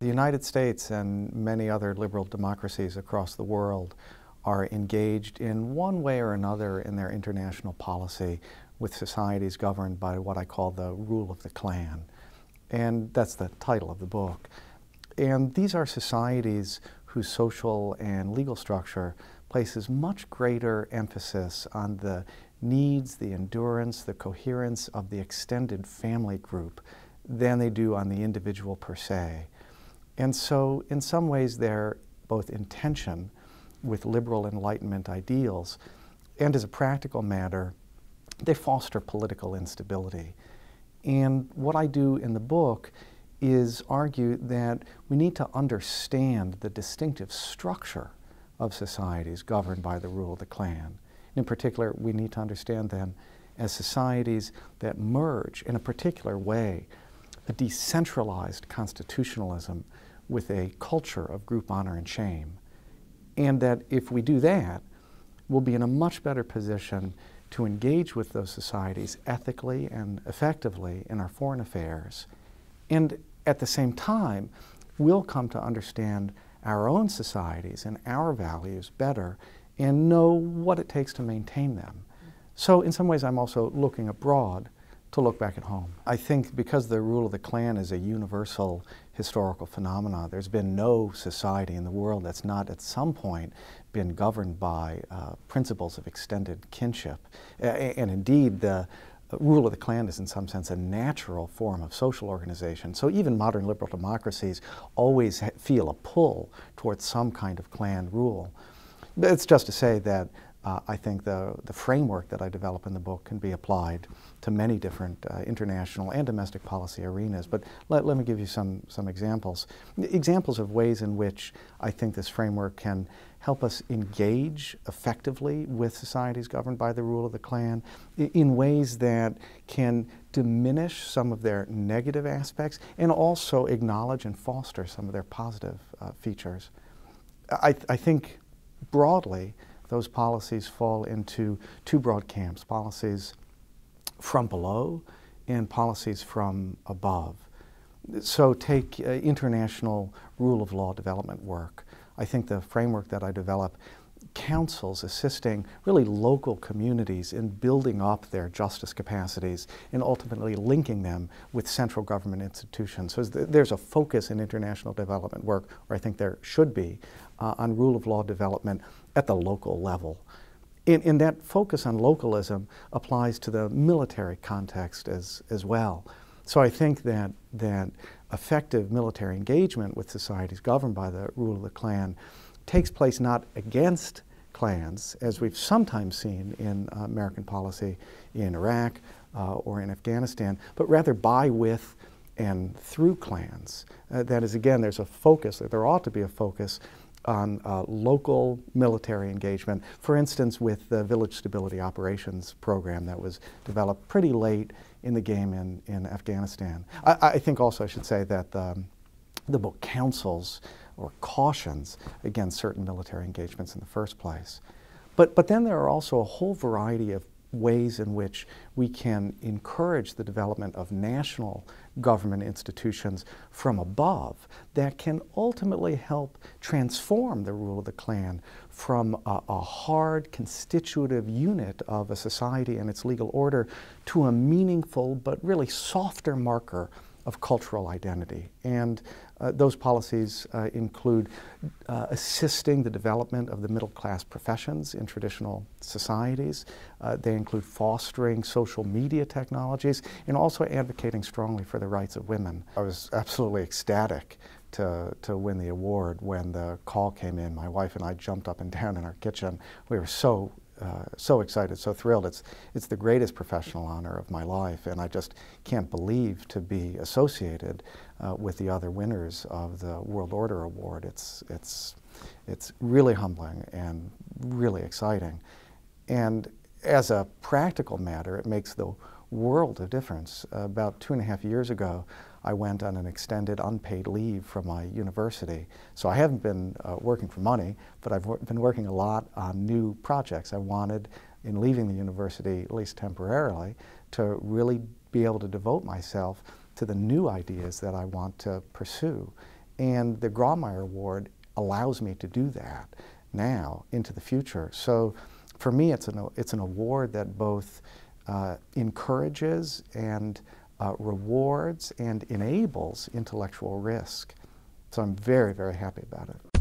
United States and many other liberal democracies across the world are engaged in one way or another in their international policy with societies governed by what I call the rule of the clan. And that's the title of the book. And these are societies whose social and legal structure places much greater emphasis on the needs, the endurance, the coherence of the extended family group than they do on the individual per se. And so in some ways they're both in tension with liberal Enlightenment ideals, and as a practical matter, they foster political instability. And what I do in the book is argue that we need to understand the distinctive structure of societies governed by the rule of the clan. In particular, we need to understand them as societies that merge in a particular way a decentralized constitutionalism with a culture of group honor and shame. And that if we do that, we'll be in a much better position to engage with those societies ethically and effectively in our foreign affairs. And at the same time, we'll come to understand our own societies and our values better and know what it takes to maintain them. So in some ways, I'm also looking abroad to look back at home. I think because the rule of the clan is a universal historical phenomenon, there's been no society in the world that's not at some point been governed by principles of extended kinship. And indeed, the rule of the clan is in some sense a natural form of social organization. So even modern liberal democracies always feel a pull towards some kind of clan rule. It's just to say that I think the framework that I develop in the book can be applied to many different international and domestic policy arenas. But let me give you some examples. Examples of ways in which I think this framework can help us engage effectively with societies governed by the rule of the clan in ways that can diminish some of their negative aspects and also acknowledge and foster some of their positive features. I think broadly, those policies fall into two broad camps: policies from below and policies from above. So take international rule of law development work. I think the framework that I develop counsels assisting really local communities in building up their justice capacities and ultimately linking them with central government institutions. So there's a focus in international development work, or I think there should be, on rule of law development at the local level. And that focus on localism applies to the military context as well. So I think that effective military engagement with societies governed by the rule of the clan takes place not against clans, as we've sometimes seen in American policy in Iraq or in Afghanistan, but rather by, with, and through clans. That is, again, there's a focus, there ought to be a focus on local military engagement, for instance, with the Village Stability Operations program that was developed pretty late in the game in Afghanistan. I think also I should say that the book counsels or cautions against certain military engagements in the first place. But then there are also a whole variety of ways in which we can encourage the development of national government institutions from above that can ultimately help transform the rule of the clan from a hard constitutive unit of a society and its legal order to a meaningful but really softer marker of cultural identity. And those policies include assisting the development of the middle-class professions in traditional societies. They include fostering social media technologies and also advocating strongly for the rights of women. I was absolutely ecstatic to win the award when the call came in. My wife and I jumped up and down in our kitchen. We were so excited, so thrilled. It's the greatest professional honor of my life, and I just can't believe to be associated with the other winners of the World Order Award. It's really humbling and really exciting. And as a practical matter, it makes the world of difference. About 2.5 years ago, I went on an extended unpaid leave from my university. So I haven't been working for money, but I've been working a lot on new projects. I wanted, in leaving the university, at least temporarily, to really be able to devote myself to the new ideas that I want to pursue. And the Grawemeyer Award allows me to do that now into the future. So for me, it's an award that both encourages and rewards and enables intellectual risk. So I'm very, very happy about it.